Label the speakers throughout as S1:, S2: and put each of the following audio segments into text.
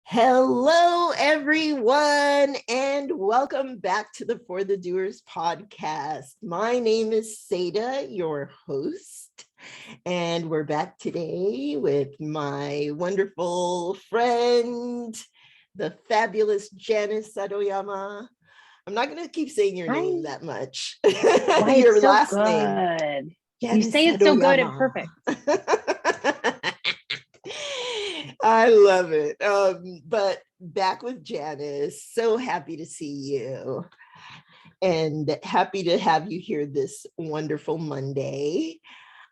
S1: Hello, everyone, and welcome back to the For the Doers podcast. My name is Sayda, your host, and we're back today with my wonderful friend, the fabulous Janice Sadoyama. I'm not going to keep saying your name that much.
S2: Why,
S1: Your
S2: it's so
S1: last
S2: good.
S1: name.
S2: You say it's so good and perfect.
S1: I love it. But back with Janice, so happy to see you and happy to have you here this wonderful Monday.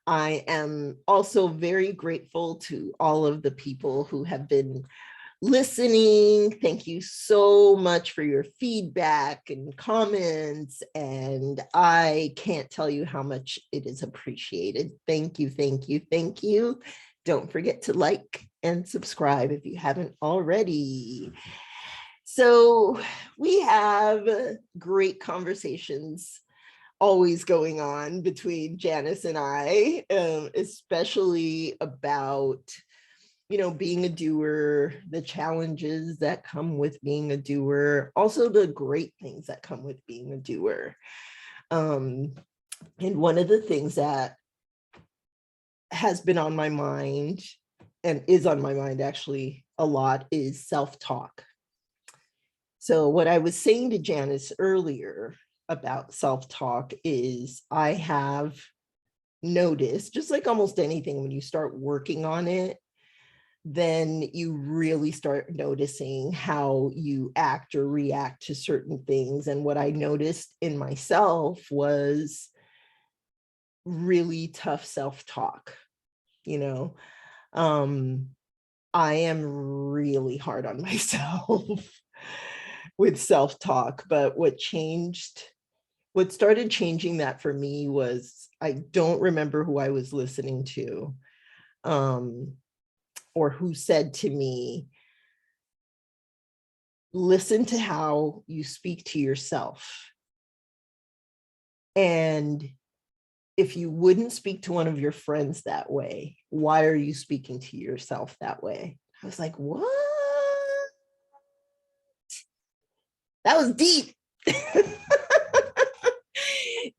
S1: I am also very grateful to all of the people who have been listening. Thank you so much for your feedback and comments. And I can't tell you how much it is appreciated. Thank you, thank you, thank you. Don't forget to like and subscribe if you haven't already. So we have great conversations always going on between Janice and I, especially about being a doer, the challenges that come with being a doer, also the great things that come with being a doer. And one of the things that has been on my mind and is on my mind actually a lot is self-talk. So what I was saying to Janice earlier about self-talk is I have noticed, just like almost anything, when you start working on it, then you really start noticing how you act or react to certain things. And what I noticed in myself was really tough self-talk. I am really hard on myself with self-talk, but what started changing that for me was I don't remember who I was listening to. Or who said to me, listen to how you speak to yourself. And if you wouldn't speak to one of your friends that way, why are you speaking to yourself that way? I was like, what? That was deep.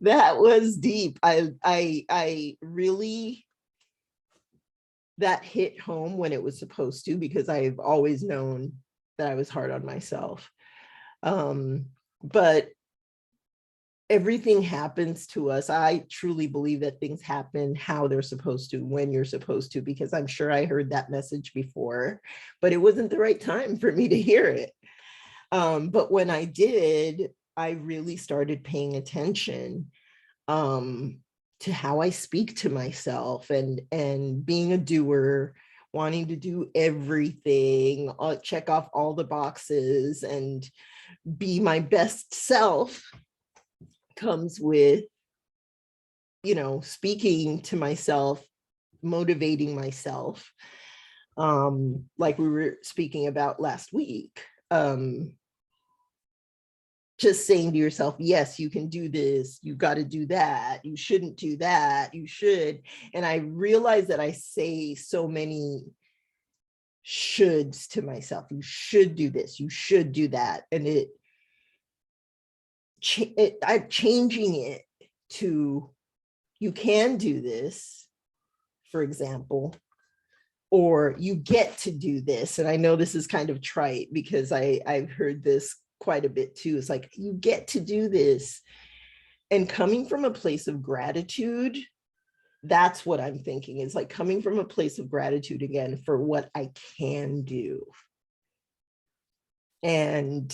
S1: That was deep. I really, that hit home when it was supposed to, because I've always known that I was hard on myself. But everything happens to us. I truly believe that things happen how they're supposed to, when you're supposed to, because I'm sure I heard that message before, but it wasn't the right time for me to hear it. But when I did, I really started paying attention to how I speak to myself, and being a doer, wanting to do everything, check off all the boxes and be my best self comes with, speaking to myself, motivating myself, like we were speaking about last week. Just saying to yourself, yes, you can do this, you got to do that, you shouldn't do that, you should. And I realized that I say so many shoulds to myself. You should do this, you should do that. And I'm changing it to, you can do this, for example, or you get to do this. And I know this is kind of trite because I've heard this quite a bit too. It's like, you get to do this. And coming from a place of gratitude, that's what I'm thinking, is like coming from a place of gratitude again for what I can do. And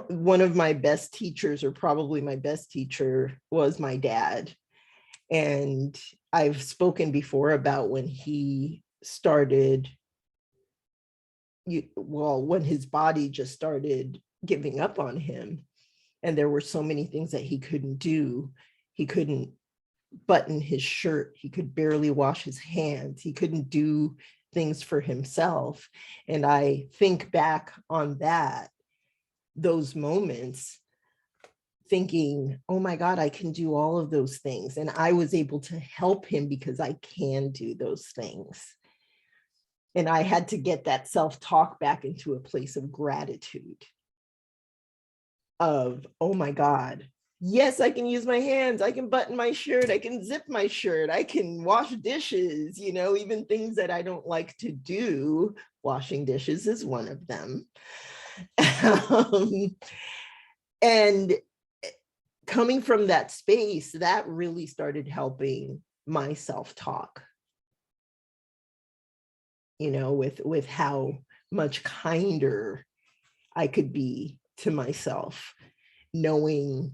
S1: one of my best teachers, or probably my best teacher, was my dad. And I've spoken before about when he started, when his body just started giving up on him, and there were so many things that he couldn't do. He couldn't button his shirt. He could barely wash his hands. He couldn't do things for himself. And I think back on those moments, thinking, oh my God, I can do all of those things. And I was able to help him because I can do those things. And I had to get that self-talk back into a place of gratitude of, oh my God, yes, I can use my hands. I can button my shirt. I can zip my shirt. I can wash dishes, even things that I don't like to do. Washing dishes is one of them. And coming from that space, that really started helping my self-talk, with how much kinder I could be to myself, knowing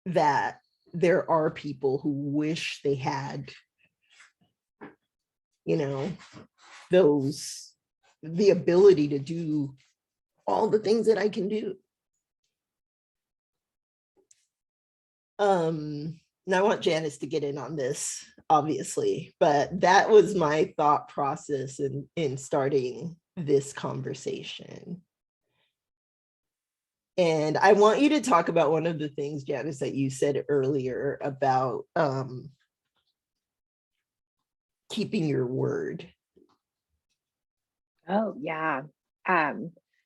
S1: that there are people who wish they had, the ability to do all the things that I can do. Now I want Janice to get in on this, obviously, but that was my thought process in starting this conversation. And I want you to talk about one of the things, Janice, that you said earlier about keeping your word.
S2: Oh, yeah.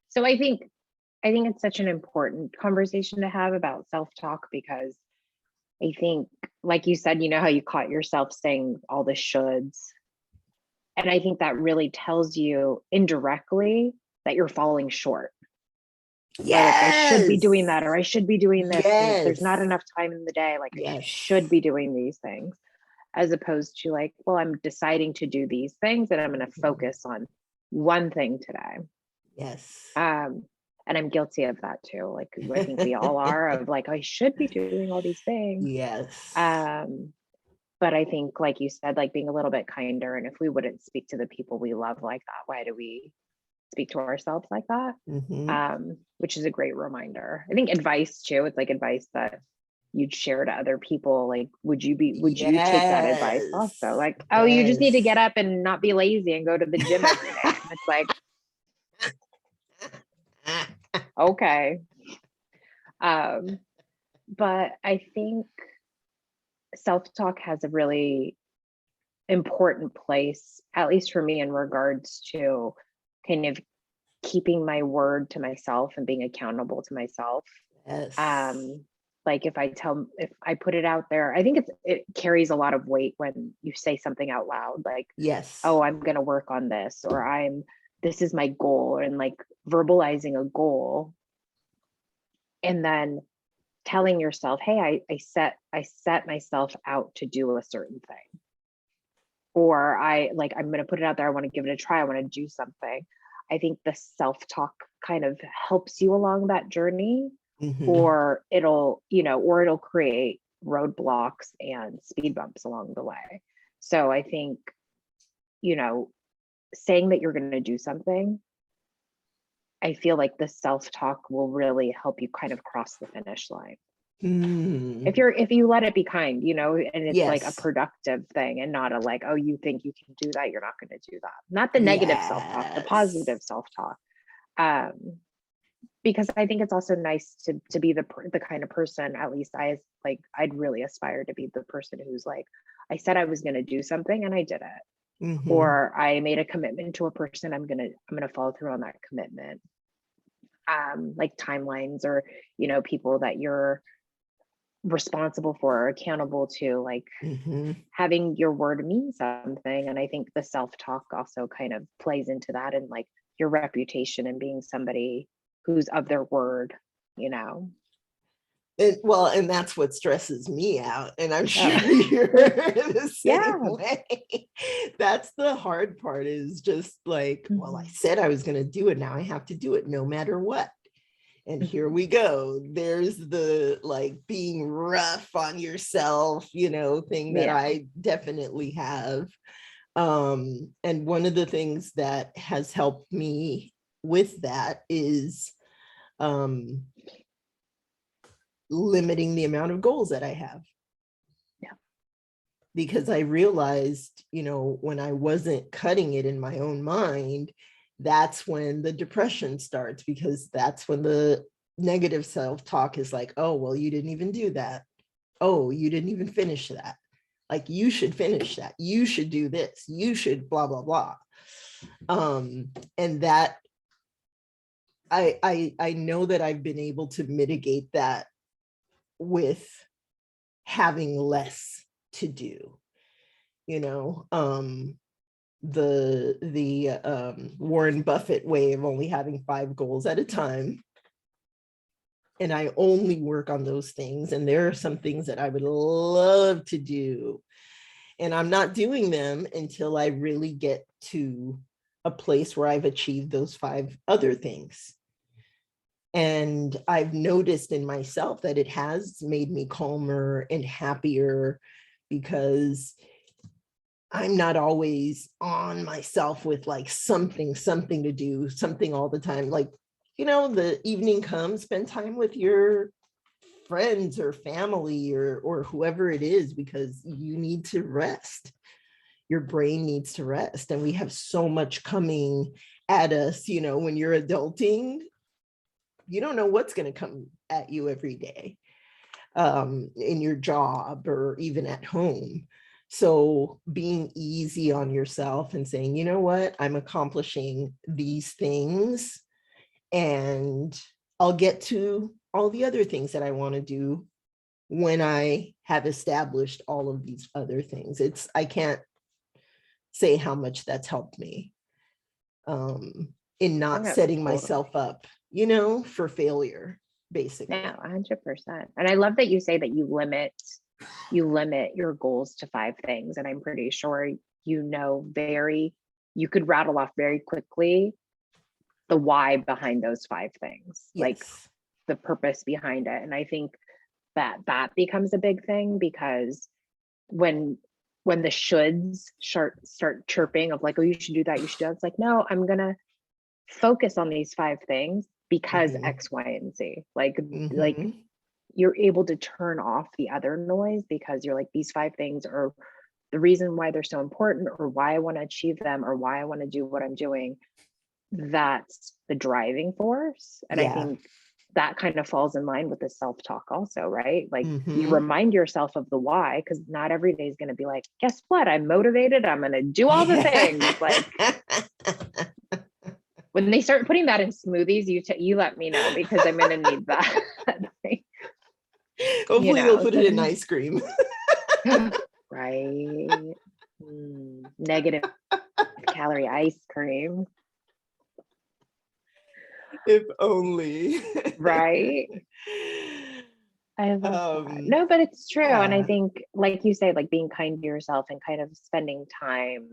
S2: So I think it's such an important conversation to have about self-talk, because I think, like you said, how you caught yourself saying all the shoulds. And I think that really tells you indirectly that you're falling short.
S1: Yes.
S2: Like, I should be doing that, or I should be doing this.
S1: Yes.
S2: And there's not enough time in the day. Like,
S1: yes.
S2: I should be doing these things, as opposed to like, well, I'm deciding to do these things and I'm going to focus on one thing today.
S1: Yes.
S2: And I'm guilty of that too. Like, I think we all are, of like, I should be doing all these things.
S1: Yes.
S2: But I think, like you said, like being a little bit kinder. And if we wouldn't speak to the people we love like that, why do we speak to ourselves like that? Which is a great reminder. I think advice too. It's like advice that you'd share to other people. Like, would you take that advice also? Like, oh, you just need to get up and not be lazy and go to the gym every day. And it's like, okay. But I think self-talk has a really important place, at least for me, in regards to kind of keeping my word to myself and being accountable to myself.
S1: Yes.
S2: Like if I put it out there, I think it carries a lot of weight when you say something out loud, like,
S1: yes,
S2: oh, I'm going to work on this, or this is my goal, and like verbalizing a goal. And then telling yourself, hey, I set myself out to do a certain thing. Or I'm going to put it out there. I want to give it a try. I want to do something. I think the self-talk kind of helps you along that journey, or it'll create roadblocks and speed bumps along the way. So I think, saying that you're going to do something, I feel like the self-talk will really help you kind of cross the finish line. If you let it be kind, and it's like a productive thing, and not a like, oh, you think you can do that, you're not going to do that. Not the negative self-talk, the positive self-talk. Because I think it's also nice to be the kind of person, at least I'd really aspire to be the person who's like, I said I was going to do something and I did it. Or I made a commitment to a person, I'm going to follow through on that commitment. Like timelines, or people that you're responsible for or accountable to, like having your word mean something. And I think the self-talk also kind of plays into that, and like your reputation and being somebody who's of their word, And
S1: that's what stresses me out. And I'm sure you're the same way. That's the hard part, is just like, well, I said I was going to do it. Now I have to do it no matter what. And here we go. There's the like being rough on yourself, thing that I definitely have. And one of the things that has helped me with that is limiting the amount of goals that I have. Because I realized, when I wasn't cutting it in my own mind, that's when the depression starts, because that's when the negative self-talk is like, oh, well, you didn't even do that. Oh, you didn't even finish that. Like, you should finish that. You should do this. You should blah, blah, blah. And that I know that I've been able to mitigate that with having less to do, you know, the Warren Buffett way of only having 5 goals at a time. And I only work on those things. And there are some things that I would love to do, and I'm not doing them until I really get to a place where I've achieved those 5 other things. And I've noticed in myself that it has made me calmer and happier, because I'm not always on myself with like something to do, something all the time. Like, you know, the evening comes, spend time with your friends or family or whoever it is, because you need to rest. Your brain needs to rest. And we have so much coming at us, you know, when you're adulting, you don't know what's going to come at you every day, in your job or even at home. So being easy on yourself and saying, you know what, I'm accomplishing these things, and I'll get to all the other things that I want to do when I have established all of these other things. I can't say how much that's helped me, in not setting myself up, you know, for failure, basically.
S2: Yeah, 100%. And I love that you say that you limit your goals to 5 things. And I'm pretty sure, you know, you could rattle off very quickly the why behind those 5 things,
S1: Yes.
S2: like the purpose behind it. And I think that becomes a big thing, because when the shoulds start chirping of like, oh, you should do that, you should do that, it's like, no, I'm gonna focus on these 5 things because X, Y, and Z. Like you're able to turn off the other noise, because you're like, these 5 things are the reason why they're so important, or why I want to achieve them, or why I want to do what I'm doing. That's the driving force. And I think that kind of falls in line with the self-talk also, right? Like you remind yourself of the why, because not every day is going to be like, guess what? I'm motivated. I'm going to do all the things. Like when they start putting that in smoothies, you let me know, because I'm going to need that.
S1: Hopefully they'll put it in ice cream.
S2: Right. Negative calorie ice cream.
S1: If only.
S2: Right. I love that. No, but it's true. And I think, like you say, like being kind to yourself and kind of spending time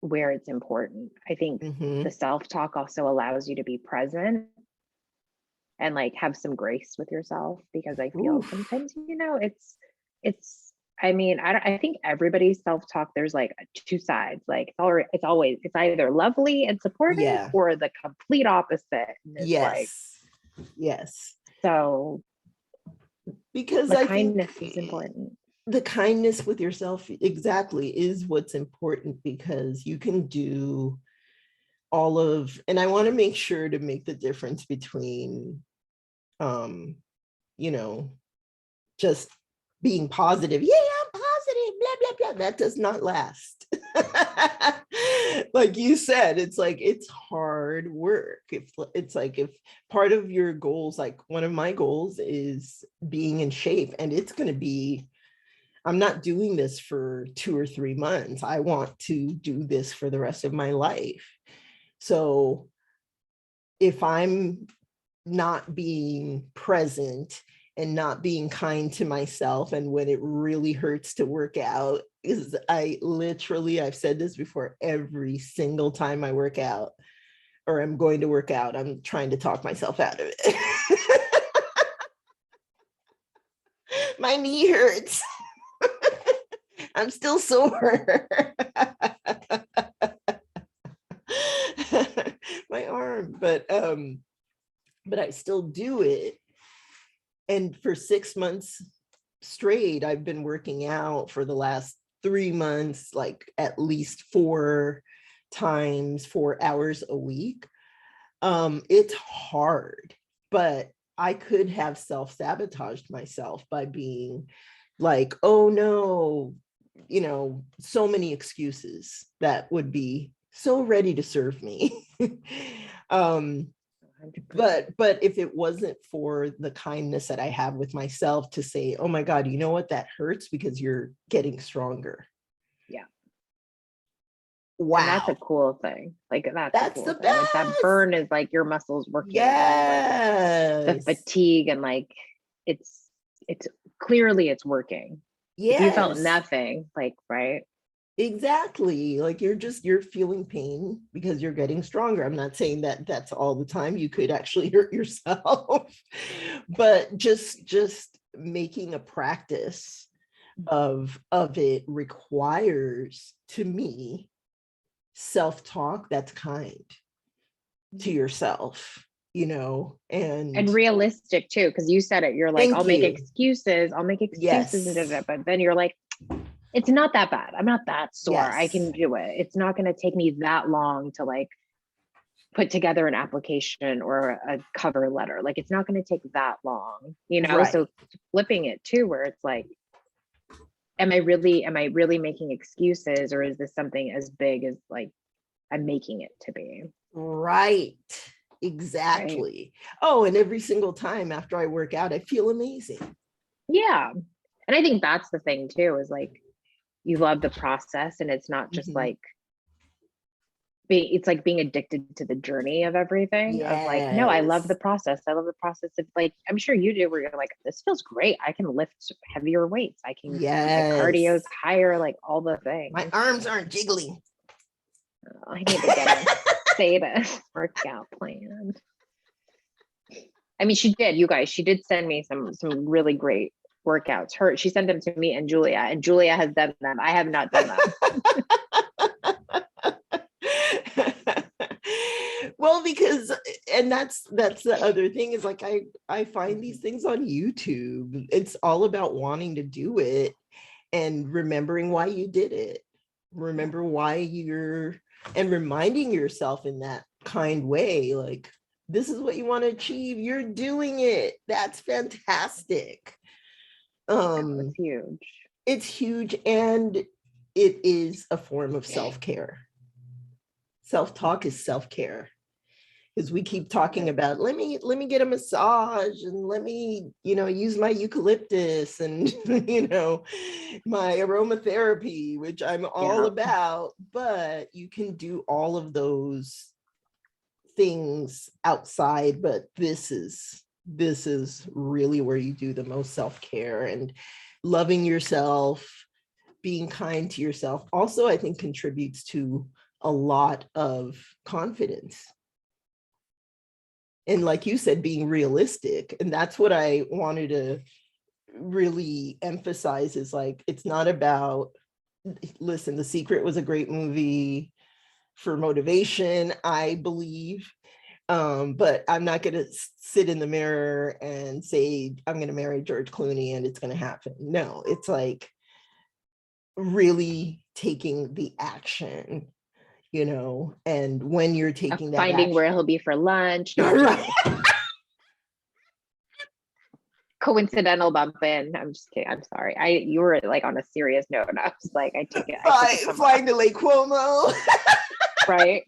S2: where it's important. I think the self-talk also allows you to be present and like have some grace with yourself, because I feel sometimes, you know, I mean, I think everybody's self-talk, there's like 2 sides. Like it's either lovely and supportive or the complete opposite.
S1: Yes.
S2: So
S1: because
S2: the kindness is important.
S1: The kindness with yourself exactly is what's important, because you can do all of, and I want to make sure to make the difference between, you know, just being positive. Yeah, I'm positive, blah, blah, blah. That does not last. Like you said, it's like, it's hard work. It's like, if part of your goals, like one of my goals is being in shape, and it's going to be, I'm not doing this for 2 or 3 months. I want to do this for the rest of my life. So if I'm not being present and not being kind to myself, and when it really hurts to work out, is I've said this before, every single time I work out or I'm going to work out, I'm trying to talk myself out of it. My knee hurts. I'm still sore. My arm, but I still do it. And for 6 months straight, I've been working out for the last 3 months, like at least 4 times, 4 hours a week. It's hard, but I could have self-sabotaged myself by being like, oh no, you know, so many excuses that would be so ready to serve me. um,
S2: 100%.
S1: but if it wasn't for the kindness that I have with myself to say, oh my God, you know what, that hurts because you're getting stronger.
S2: Yeah.
S1: Wow.
S2: And that's a cool thing. Like that's a cool
S1: the
S2: thing.
S1: best.
S2: Like that burn is like your muscles working
S1: Yes.
S2: against like the fatigue, and like it's clearly it's working.
S1: Yes.
S2: If you felt nothing, like, right?
S1: Exactly. Like you're feeling pain because you're getting stronger. I'm not saying that that's all the time. You could actually hurt yourself, but just making a practice of it requires, to me, self-talk that's kind to yourself, you know, and
S2: realistic too, because you said it. You're like,
S1: thank
S2: I'll make
S1: you.
S2: excuses,
S1: Yes.
S2: but then you're like, it's not that bad. I'm not that sore.
S1: Yes.
S2: I can do it. It's not going to take me that long to like put together an application or a cover letter. Like it's not going to take that long, you know?
S1: Right.
S2: So flipping it too, where it's like, am I really making excuses, or is this something as big as like I'm making it to be?
S1: Right. Exactly. Right. Oh, and every single time after I work out, I feel amazing.
S2: Yeah. And I think that's the thing too, is like, you love the process, and it's not just like it's like being addicted to the journey of everything. Yes. Of like, no, I love the process. I love the process of like, I'm sure you do, where you're like, this feels great. I can lift heavier weights. I can, my cardio's higher, like all the things.
S1: My arms aren't jiggling.
S2: Oh, I need to get a Sayda workout plan. I mean, she did send me some really great workouts. She sent them to me and Julia has done them. I have not done them.
S1: Well, because, and that's the other thing, is like I find these things on YouTube. It's all about wanting to do it and remembering why you did it. Remember why and reminding yourself in that kind way, like, this is what you want to achieve. You're doing it. That's fantastic.
S2: It's huge.
S1: It's huge, and it is a form of self-care. Self-talk is self-care, because we keep talking about, let me get a massage, and let me, use my eucalyptus and, my aromatherapy, which I'm all about, but you can do all of those things outside, but this is really where you do the most self-care, and loving yourself, being kind to yourself also, I think, contributes to a lot of confidence. And like you said, being realistic. And that's what I wanted to really emphasize, is like, it's not about, listen, The Secret was a great movie for motivation, I believe. But I'm not going to sit in the mirror and say, I'm going to marry George Clooney and it's going to happen. No, it's like really taking the action, and when you're taking that
S2: finding
S1: action,
S2: where he'll be for lunch.
S1: right.
S2: Coincidental bump in. I'm just kidding. I'm sorry. You were like on a serious note, and I was like, I took it.
S1: Flying to Lake Como.
S2: Right.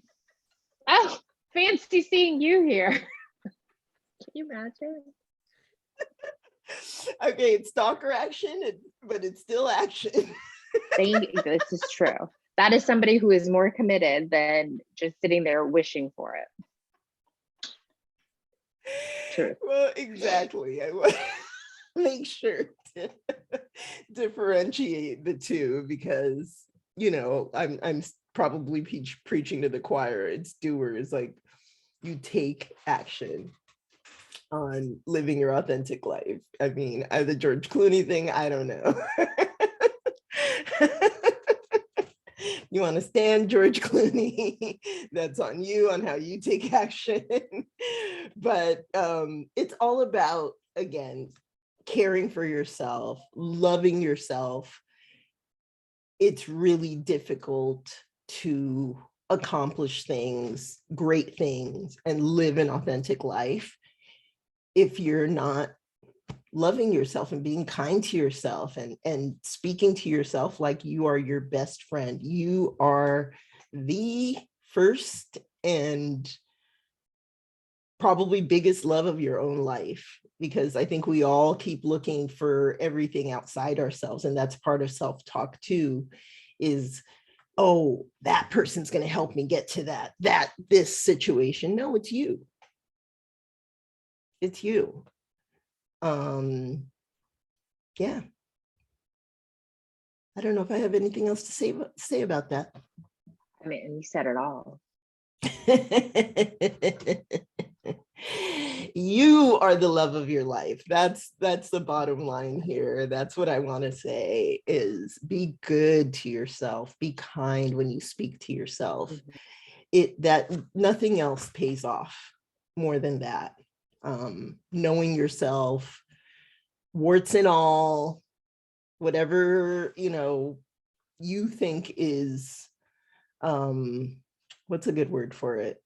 S2: Oh, fancy seeing you here. Can you imagine?
S1: Okay, it's stalker action, but it's still action.
S2: This is true. That is somebody who is more committed than just sitting there wishing for it. True.
S1: Well, exactly. I want to make sure to differentiate the two, because I'm probably preaching to the choir. It's doers. Like, you take action on living your authentic life. I mean, the George Clooney thing, I don't know. You want to stand George Clooney, that's on you, on how you take action. But it's all about, again, caring for yourself, loving yourself. It's really difficult to accomplish things, great things, and live an authentic life if you're not loving yourself and being kind to yourself, and speaking to yourself like you are your best friend. You are the first and probably biggest love of your own life, because I think we all keep looking for everything outside ourselves. And that's part of self-talk too, is, oh, that person's going to help me get to this situation. No, it's you. It's you. Yeah. I don't know if I have anything else to say about that.
S2: I mean, you said it all.
S1: You are the love of your life. That's the bottom line here. That's what I want to say, is be good to yourself. Be kind when you speak to yourself. That nothing else pays off more than that. Knowing yourself, warts and all, whatever, you think is, what's a good word for it?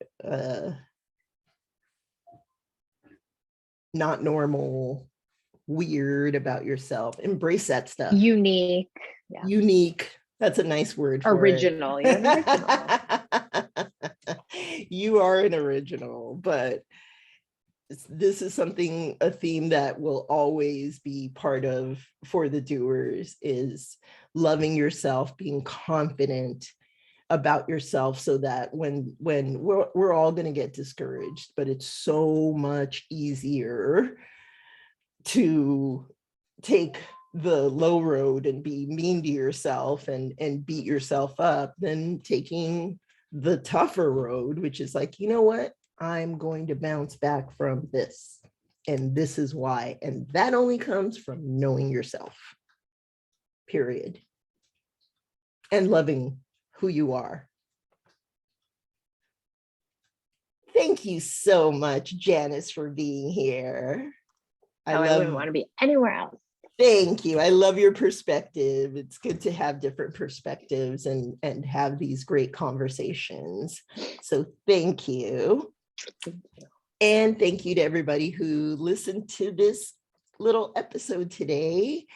S1: Not normal, weird about yourself. Embrace that stuff.
S2: Unique.
S1: Yeah. Unique. That's a nice word for
S2: original.
S1: it.
S2: You're an original.
S1: You are an original, but this is a theme that will always be part of for the doers, is loving yourself, being confident about yourself, so that when we're all going to get discouraged, but it's so much easier to take the low road and be mean to yourself and beat yourself up than taking the tougher road, which is like, you know what, I'm going to bounce back from this, and this is why. And that only comes from knowing yourself, period, and loving who you are. Thank you so much, Janice, for being here.
S2: I wouldn't want to be anywhere else.
S1: Thank you. I love your perspective. It's good to have different perspectives and have these great conversations. So thank you. And thank you to everybody who listened to this little episode today.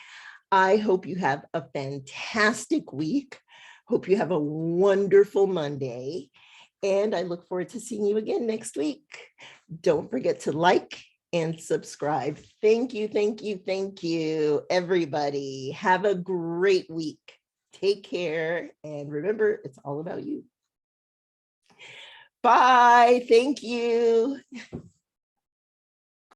S1: I hope you have a fantastic week. Hope you have a wonderful Monday. And I look forward to seeing you again next week. Don't forget to like and subscribe. Thank you, thank you, thank you, everybody. Have a great week. Take care. And remember, it's all about you. Bye. Thank you.